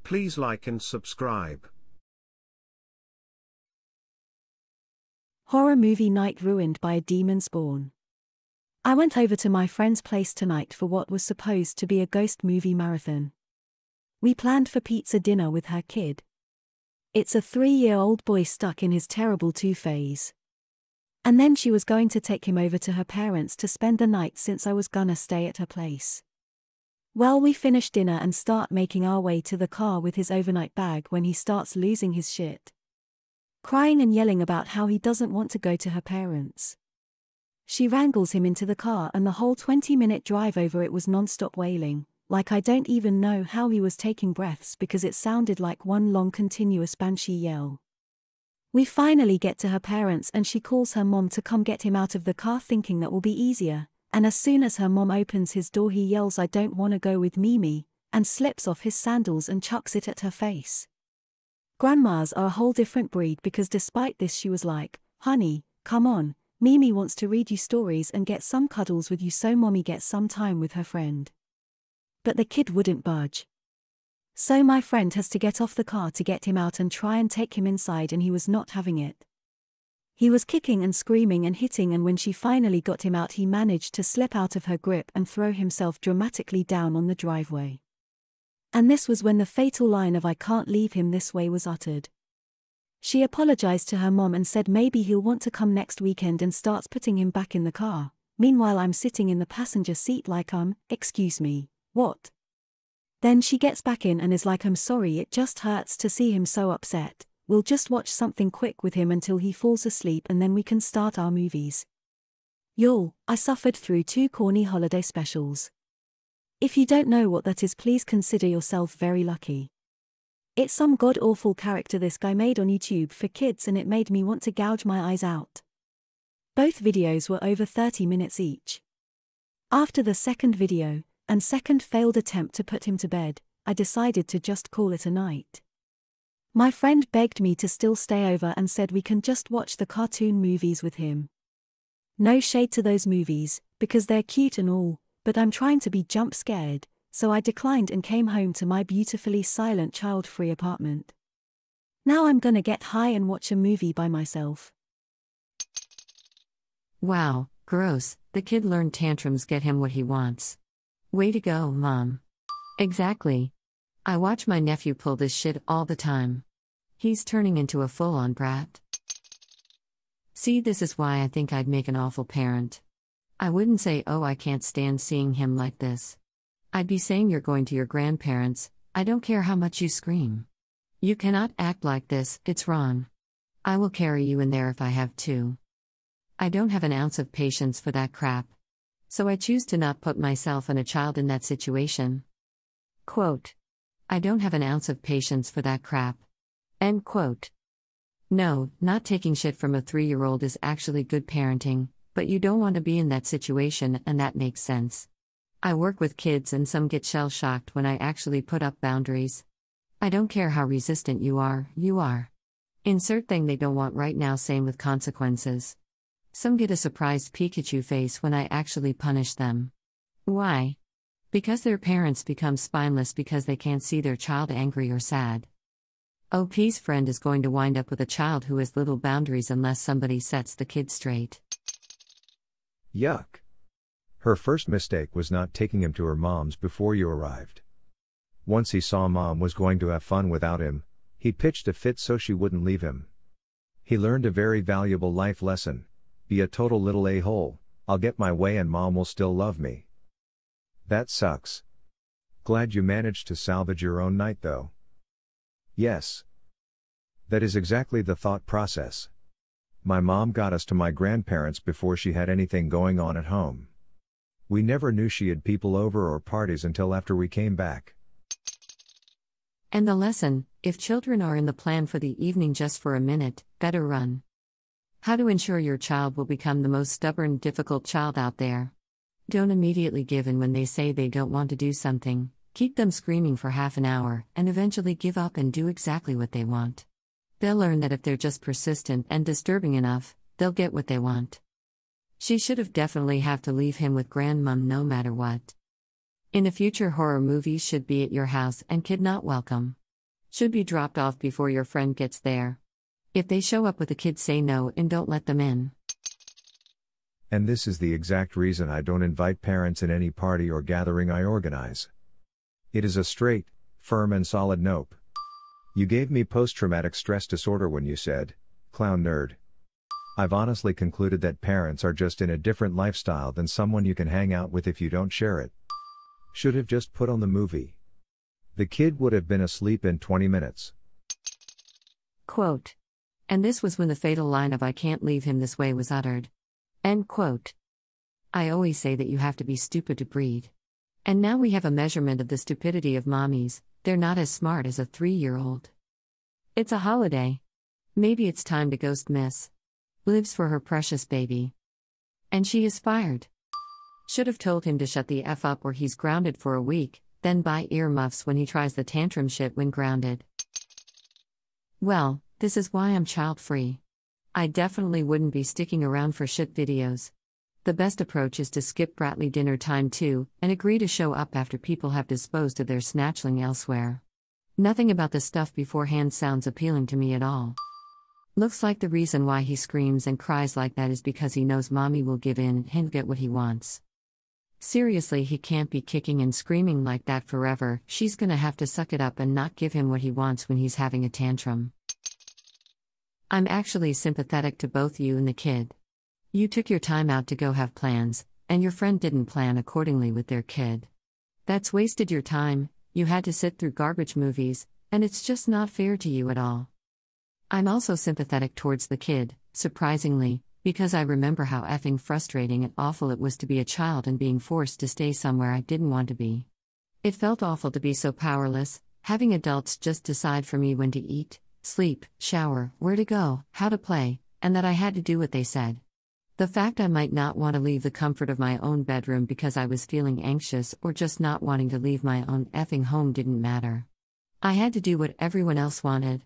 Please like and subscribe. Horror movie night ruined by a demon spawn. I went over to my friend's place tonight for what was supposed to be a ghost movie marathon. We planned for pizza dinner with her kid. It's a 3-year-old boy stuck in his terrible 2 phase. And then she was going to take him over to her parents to spend the night since I was gonna stay at her place. Well, we finish dinner and start making our way to the car with his overnight bag when he starts losing his shit. Crying and yelling about how he doesn't want to go to her parents. She wrangles him into the car and the whole 20-minute drive over it was non-stop wailing, like I don't even know how he was taking breaths because it sounded like one long continuous banshee yell. We finally get to her parents and she calls her mom to come get him out of the car thinking that will be easier, and as soon as her mom opens his door he yells "I don't wanna go with Mimi," and slips off his sandals and chucks it at her face. Grandmas are a whole different breed because despite this she was like, "Honey, come on, Mimi wants to read you stories and get some cuddles with you so mommy gets some time with her friend." But the kid wouldn't budge. So my friend has to get off the car to get him out and try and take him inside and he was not having it. He was kicking and screaming and hitting and when she finally got him out he managed to slip out of her grip and throw himself dramatically down on the driveway. And this was when the fatal line of "I can't leave him this way" was uttered. She apologized to her mom and said maybe he'll want to come next weekend and starts putting him back in the car. Meanwhile I'm sitting in the passenger seat like excuse me, what? Then she gets back in and is like "I'm sorry, it just hurts to see him so upset. We'll just watch something quick with him until he falls asleep and then we can start our movies." Y'all, I suffered through 2 corny holiday specials. If you don't know what that is, please consider yourself very lucky. It's some god-awful character this guy made on YouTube for kids and it made me want to gouge my eyes out. Both videos were over 30 minutes each. After the second video, and second failed attempt to put him to bed, I decided to just call it a night. My friend begged me to still stay over and said we can just watch the cartoon movies with him. No shade to those movies, because they're cute and all, but I'm trying to be jump scared, so I declined and came home to my beautifully silent child-free apartment. Now I'm gonna get high and watch a movie by myself. Wow, gross, the kid learned tantrums get him what he wants. Way to go, Mom. Exactly. I watch my nephew pull this shit all the time. He's turning into a full-on brat. See, this is why I think I'd make an awful parent. I wouldn't say, "Oh, I can't stand seeing him like this." I'd be saying, "You're going to your grandparents, I don't care how much you scream. You cannot act like this, it's wrong. I will carry you in there if I have to." I don't have an ounce of patience for that crap. So I choose to not put myself and a child in that situation. Quote. I don't have an ounce of patience for that crap. End quote. No, not taking shit from a 3-year-old is actually good parenting, but you don't want to be in that situation and that makes sense. I work with kids and some get shell-shocked when I actually put up boundaries. I don't care how resistant you are. Insert thing they don't want right now, same with consequences. Some get a surprised Pikachu face when I actually punish them. Why? Because their parents become spineless because they can't see their child angry or sad. OP's friend is going to wind up with a child who has little boundaries unless somebody sets the kid straight. Yuck. Her first mistake was not taking him to her mom's before you arrived. Once he saw mom was going to have fun without him, he pitched a fit so she wouldn't leave him. He learned a very valuable life lesson. Be a total little a-hole, I'll get my way and mom will still love me. That sucks. Glad you managed to salvage your own night though. Yes. That is exactly the thought process. My mom got us to my grandparents before she had anything going on at home. We never knew she had people over or parties until after we came back. And the lesson, if children are in the plan for the evening just for a minute, better run. How to ensure your child will become the most stubborn, difficult child out there. Don't immediately give in when they say they don't want to do something. Keep them screaming for half an hour, and eventually give up and do exactly what they want. They'll learn that if they're just persistent and disturbing enough, they'll get what they want. She should have definitely have to leave him with grandmom no matter what. In the future, horror movies should be at your house and kid not welcome. Should be dropped off before your friend gets there. If they show up with a kid, say no and don't let them in. And this is the exact reason I don't invite parents in any party or gathering I organize. It is a straight, firm and solid nope. You gave me post-traumatic stress disorder when you said, clown nerd. I've honestly concluded that parents are just in a different lifestyle than someone you can hang out with if you don't share it. Should have just put on the movie. The kid would have been asleep in 20 minutes. Quote. And this was when the fatal line of "I can't leave him this way" was uttered. End quote. I always say that you have to be stupid to breed. And now we have a measurement of the stupidity of mommies. They're not as smart as a 3-year-old. It's a holiday. Maybe it's time to ghost Miss. Lives for her precious baby. And she is fired. Should have told him to shut the F up or he's grounded for a week, then buy earmuffs when he tries the tantrum shit when grounded. Well, this is why I'm child-free. I definitely wouldn't be sticking around for shit videos. The best approach is to skip bratly dinner time too, and agree to show up after people have disposed of their snatchling elsewhere. Nothing about the stuff beforehand sounds appealing to me at all. Looks like the reason why he screams and cries like that is because he knows mommy will give in and he'll get what he wants. Seriously, he can't be kicking and screaming like that forever. She's gonna have to suck it up and not give him what he wants when he's having a tantrum. I'm actually sympathetic to both you and the kid. You took your time out to go have plans, and your friend didn't plan accordingly with their kid. That's wasted your time. You had to sit through garbage movies, and it's just not fair to you at all. I'm also sympathetic towards the kid, surprisingly, because I remember how effing frustrating and awful it was to be a child and being forced to stay somewhere I didn't want to be. It felt awful to be so powerless, having adults just decide for me when to eat, sleep, shower, where to go, how to play, and that I had to do what they said. The fact I might not want to leave the comfort of my own bedroom because I was feeling anxious or just not wanting to leave my own effing home didn't matter. I had to do what everyone else wanted.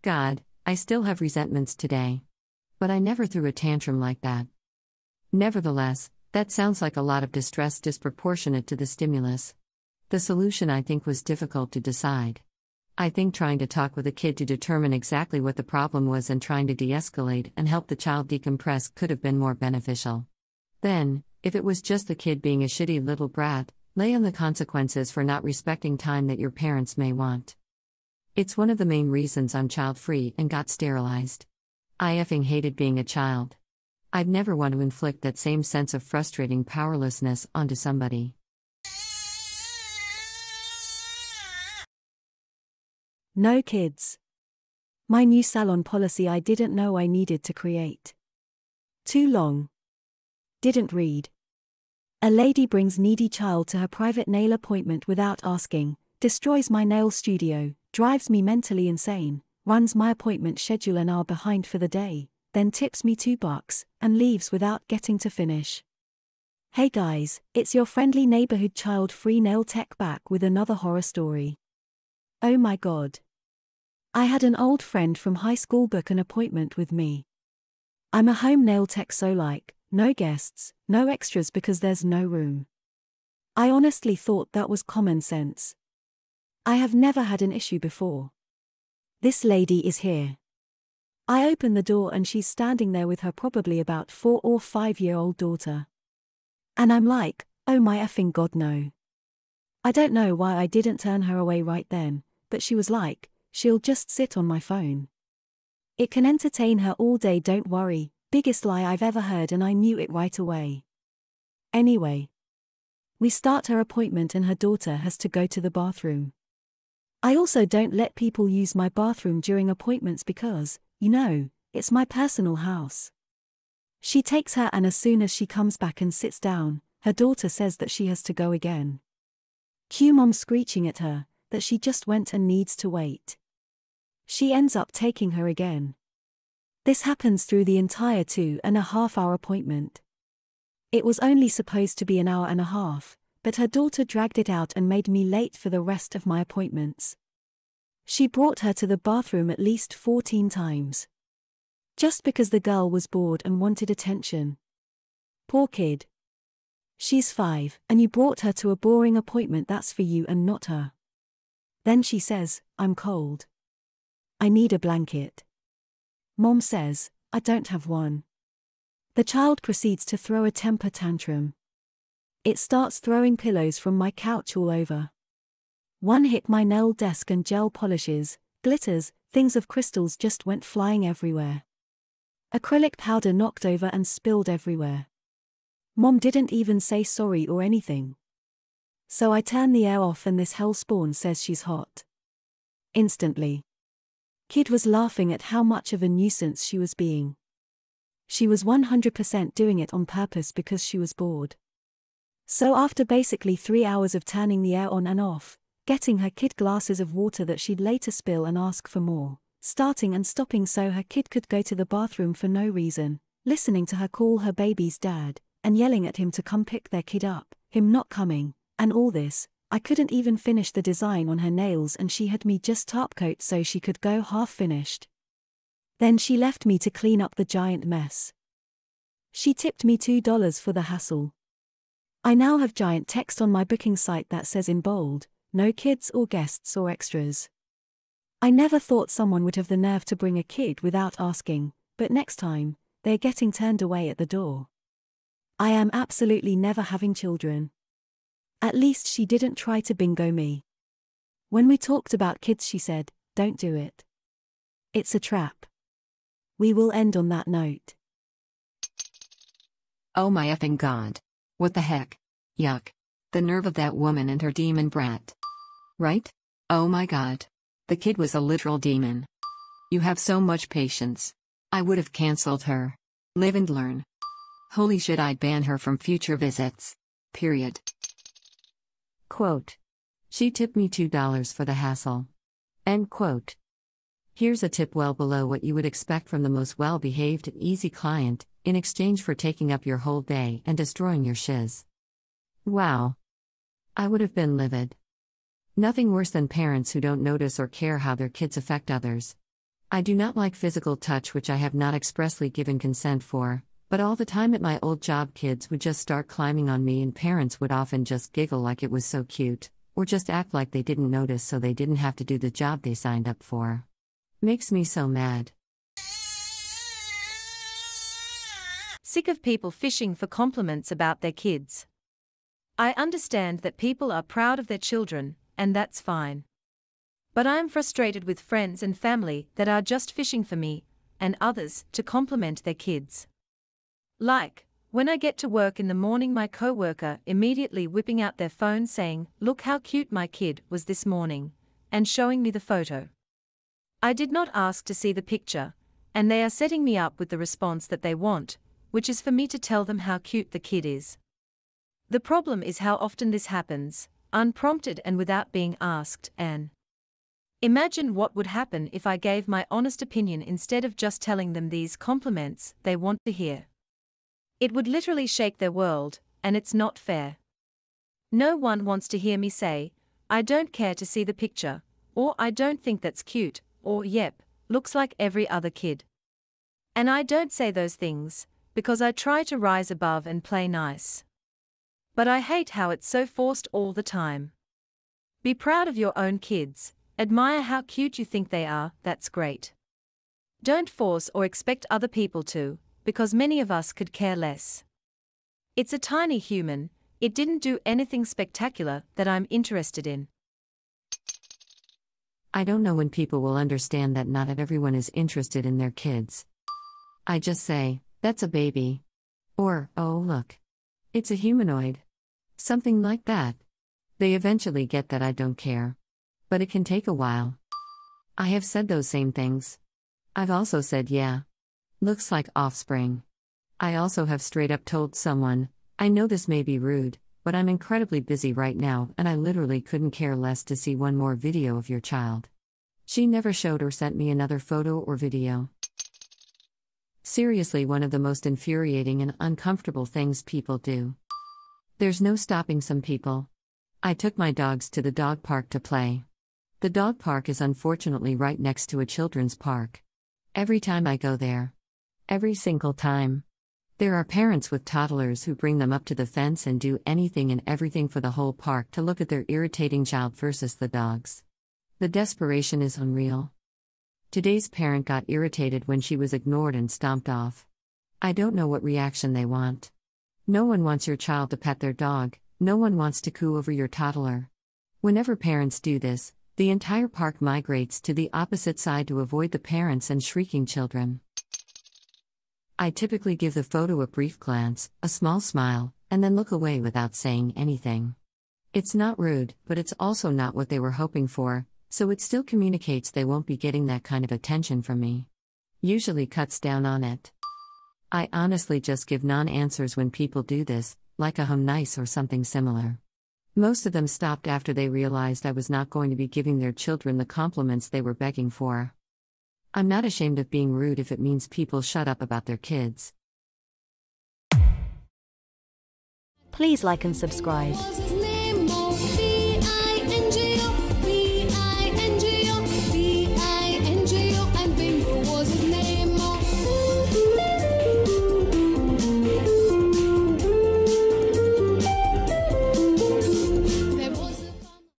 God, I still have resentments today. But I never threw a tantrum like that. Nevertheless, that sounds like a lot of distress disproportionate to the stimulus. The solution I think was difficult to decide. I think trying to talk with a kid to determine exactly what the problem was and trying to de-escalate and help the child decompress could have been more beneficial. Then, if it was just the kid being a shitty little brat, lay on the consequences for not respecting time that your parents may want. It's one of the main reasons I'm child-free and got sterilized. I effing hated being a child. I'd never want to inflict that same sense of frustrating powerlessness onto somebody. No kids. My new salon policy I didn't know I needed to create. Too long. Didn't read. A lady brings needy child to her private nail appointment without asking, destroys my nail studio, drives me mentally insane, runs my appointment schedule an hour behind for the day, then tips me $2 and leaves without getting to finish. Hey guys, it's your friendly neighborhood child-free nail tech back with another horror story. Oh my god. I had an old friend from high school book an appointment with me. I'm a home nail tech, so like, no guests, no extras because there's no room. I honestly thought that was common sense. I have never had an issue before. This lady is here. I open the door and she's standing there with her probably about 4 or 5-year-old daughter. And I'm like, oh my effing god no. I don't know why I didn't turn her away right then, but she was like, she'll just sit on my phone. It can entertain her all day, don't worry. Biggest lie I've ever heard, and I knew it right away. Anyway. We start her appointment and her daughter has to go to the bathroom. I also don't let people use my bathroom during appointments because, you know, it's my personal house. She takes her and as soon as she comes back and sits down, her daughter says that she has to go again. Cue mom screeching at her, that she just went and needs to wait. She ends up taking her again. This happens through the entire 2.5-hour appointment. It was only supposed to be an hour and a half, but her daughter dragged it out and made me late for the rest of my appointments. She brought her to the bathroom at least 14 times. Just because the girl was bored and wanted attention. Poor kid. She's 5, and you brought her to a boring appointment that's for you and not her. Then she says, "I'm cold. I need a blanket." Mom says, "I don't have one." The child proceeds to throw a temper tantrum. It starts throwing pillows from my couch all over. One hit my nail desk and gel polishes, glitters, things of crystals just went flying everywhere. Acrylic powder knocked over and spilled everywhere. Mom didn't even say sorry or anything. So I turn the air off and this hellspawn says she's hot. Instantly. Kid was laughing at how much of a nuisance she was being. She was 100% doing it on purpose because she was bored. So after basically 3 hours of turning the air on and off, getting her kid glasses of water that she'd later spill and ask for more, starting and stopping so her kid could go to the bathroom for no reason, listening to her call her baby's dad, and yelling at him to come pick their kid up, him not coming, and all this, I couldn't even finish the design on her nails and she had me just topcoat so she could go half finished. Then she left me to clean up the giant mess. She tipped me $2 for the hassle. I now have giant text on my booking site that says in bold, "No kids or guests or extras." I never thought someone would have the nerve to bring a kid without asking, but next time, they're getting turned away at the door. I am absolutely never having children. At least she didn't try to bingo me. When we talked about kids, she said, "Don't do it. It's a trap." We will end on that note. Oh my effing god. What the heck? Yuck. The nerve of that woman and her demon brat. Right? Oh my god. The kid was a literal demon. You have so much patience. I would have cancelled her. Live and learn. Holy shit, I'd ban her from future visits. Period. Quote. She tipped me $2 for the hassle. End quote. Here's a tip well below what you would expect from the most well-behaved and easy client, in exchange for taking up your whole day and destroying your shiz. Wow. I would have been livid. Nothing worse than parents who don't notice or care how their kids affect others. I do not like physical touch, which I have not expressly given consent for, but all the time at my old job kids would just start climbing on me and parents would often just giggle like it was so cute, or just act like they didn't notice so they didn't have to do the job they signed up for. Makes me so mad. Sick of people fishing for compliments about their kids. I understand that people are proud of their children, and that's fine. But I am frustrated with friends and family that are just fishing for me, and others, to compliment their kids. Like, when I get to work in the morning, my coworker immediately whipping out their phone saying, "Look how cute my kid was this morning," and showing me the photo. I did not ask to see the picture, and they are setting me up with the response that they want, which is for me to tell them how cute the kid is. The problem is how often this happens, unprompted and without being asked, and imagine what would happen if I gave my honest opinion instead of just telling them these compliments they want to hear. It would literally shake their world, and it's not fair. No one wants to hear me say, "I don't care to see the picture," or "I don't think that's cute," or "Yep, looks like every other kid." And I don't say those things, because I try to rise above and play nice. But I hate how it's so forced all the time. Be proud of your own kids, admire how cute you think they are, that's great. Don't force or expect other people to, because many of us could care less. It's a tiny human, it didn't do anything spectacular that I'm interested in. I don't know when people will understand that not everyone is interested in their kids. I just say, "That's a baby." Or, "Oh look. It's a humanoid." Something like that. They eventually get that I don't care. But it can take a while. I have said those same things. I've also said, "Yeah. Looks like offspring." I also have straight up told someone, "I know this may be rude, but I'm incredibly busy right now and I literally couldn't care less to see one more video of your child." She never showed or sent me another photo or video. Seriously, one of the most infuriating and uncomfortable things people do. There's no stopping some people. I took my dogs to the dog park to play. The dog park is unfortunately right next to a children's park. Every time I go there, every single time, there are parents with toddlers who bring them up to the fence and do anything and everything for the whole park to look at their irritating child versus the dogs. The desperation is unreal. Today's parent got irritated when she was ignored and stomped off. I don't know what reaction they want. No one wants your child to pet their dog, no one wants to coo over your toddler. Whenever parents do this, the entire park migrates to the opposite side to avoid the parents and shrieking children. I typically give the photo a brief glance, a small smile, and then look away without saying anything. It's not rude, but it's also not what they were hoping for, so it still communicates they won't be getting that kind of attention from me. Usually cuts down on it. I honestly just give non-answers when people do this, like a nice or something similar. Most of them stopped after they realized I was not going to be giving their children the compliments they were begging for. I'm not ashamed of being rude if it means people shut up about their kids. Please like and subscribe.